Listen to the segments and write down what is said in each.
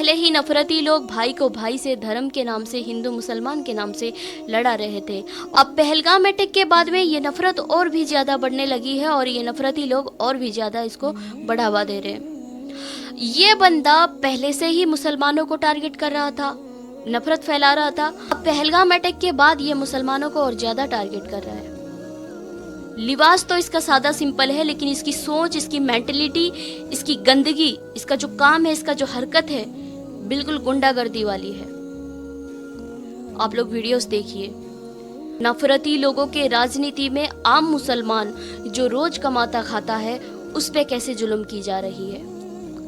पहले ही नफरती लोग भाई को भाई से, धर्म के नाम से, हिंदू मुसलमान के नाम से लड़ा रहे थे। अब पहलगाम अटैक के बाद में ये नफरत और भी ज़्यादा बढ़ने लगी है और ये नफरती लोग और भी ज़्यादा इसको बढ़ावा दे रहे हैं। ये बंदा पहले से ही मुसलमानों को टारगेट कर रहा था, नफरत फैला रहा था। अब पहलगाम अटैक के बाद ये मुसलमानों को और ज़्यादा टारगेट कर रहा है। लिबास तो इसका सादा सिंपल है, लेकिन इसकी सोच, इसकी मेंटलिटी, इसकी गंदगी, इसका जो काम है, इसका जो हरकत है, बिल्कुल गुंडागर्दी वाली है। आप लोग वीडियोस देखिए। नफरती लोगों के राजनीति में आम मुसलमान जो रोज कमाता खाता है उस पे कैसे जुल्म की जा रही है।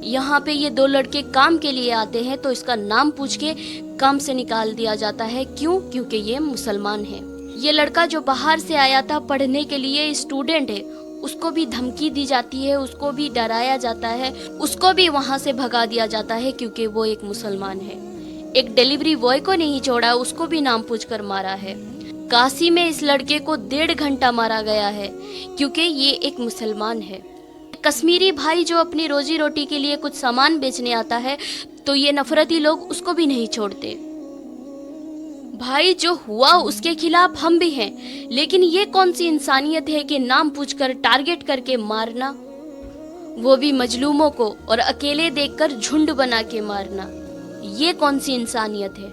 यहाँ पे ये दो लड़के काम के लिए आते हैं तो इसका नाम पूछ के काम से निकाल दिया जाता है। क्यों? क्योंकि ये मुसलमान है। ये लड़का जो बाहर से आया था पढ़ने के लिए, स्टूडेंट है, उसको भी धमकी दी जाती है, उसको भी डराया जाता है, उसको भी वहाँ से भगा दिया जाता है क्योंकि वो एक मुसलमान है। एक डिलीवरी बॉय को नहीं छोड़ा, उसको भी नाम पूछकर मारा है। काशी में इस लड़के को 1.5 घंटा मारा गया है क्योंकि ये एक मुसलमान है। कश्मीरी भाई जो अपनी रोजी रोटी के लिए कुछ सामान बेचने आता है तो ये नफरती लोग उसको भी नहीं छोड़ते। भाई जो हुआ उसके खिलाफ हम भी हैं, लेकिन ये कौन सी इंसानियत है कि नाम पूछकर टारगेट करके मारना, वो भी मजलूमों को, और अकेले देखकर झुंड बना के मारना। ये कौन सी इंसानियत है?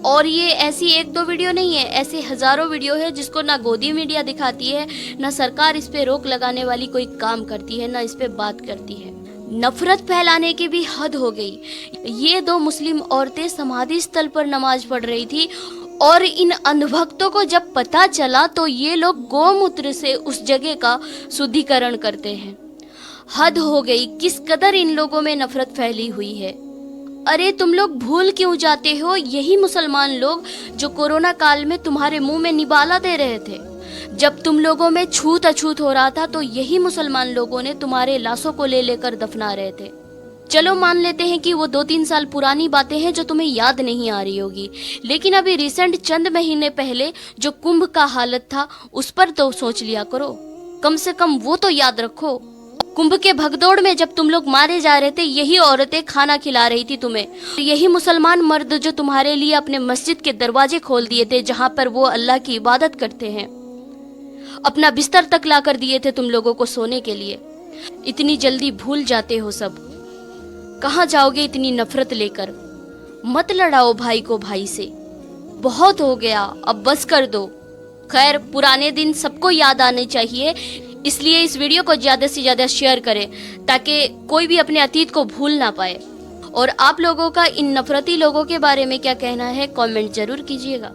और ये ऐसी 1-2 वीडियो नहीं है, ऐसे हजारों वीडियो है जिसको ना गोदी मीडिया दिखाती है, ना सरकार इस पे रोक लगाने वाली कोई काम करती है, ना इस पे बात करती है। नफरत फैलाने की भी हद हो गई। ये 2 मुस्लिम औरतें समाधि स्थल पर नमाज पढ़ रही थी और इन अंधभक्तों को जब पता चला तो ये लोग गौमूत्र से उस जगह का शुद्धिकरण करते हैं। हद हो गई, किस कदर इन लोगों में नफरत फैली हुई है। अरे तुम लोग भूल क्यों जाते हो, यही मुसलमान लोग जो कोरोना काल में तुम्हारे मुंह में निवाला दे रहे थे। जब तुम लोगों में छूत अछूत हो रहा था तो यही मुसलमान लोगों ने तुम्हारे लाशों को ले लेकर दफना रहे थे। चलो मान लेते हैं कि वो 2-3 साल पुरानी बातें हैं जो तुम्हें याद नहीं आ रही होगी, लेकिन अभी रिसेंट चंद महीने पहले जो कुंभ का हालत था उस पर तो सोच लिया करो, कम से कम वो तो याद रखो। कुंभ के भगदौड़ में जब तुम लोग मारे जा रहे थे यही औरतें खाना खिला रही थी तुम्हें। यही मुसलमान मर्द जो तुम्हारे लिए अपने मस्जिद के दरवाजे खोल दिए थे जहाँ पर वो अल्लाह की इबादत करते हैं, अपना बिस्तर तक ला कर दिए थे तुम लोगों को सोने के लिए। इतनी जल्दी भूल जाते हो सब। कहाँ जाओगे इतनी नफरत लेकर? मत लड़ाओ भाई को भाई से, बहुत हो गया, अब बस कर दो। खैर, पुराने दिन सबको याद आने चाहिए, इसलिए इस वीडियो को ज़्यादा से ज़्यादा शेयर करें ताकि कोई भी अपने अतीत को भूल ना पाए। और आप लोगों का इन नफरती लोगों के बारे में क्या कहना है, कमेंट जरूर कीजिएगा।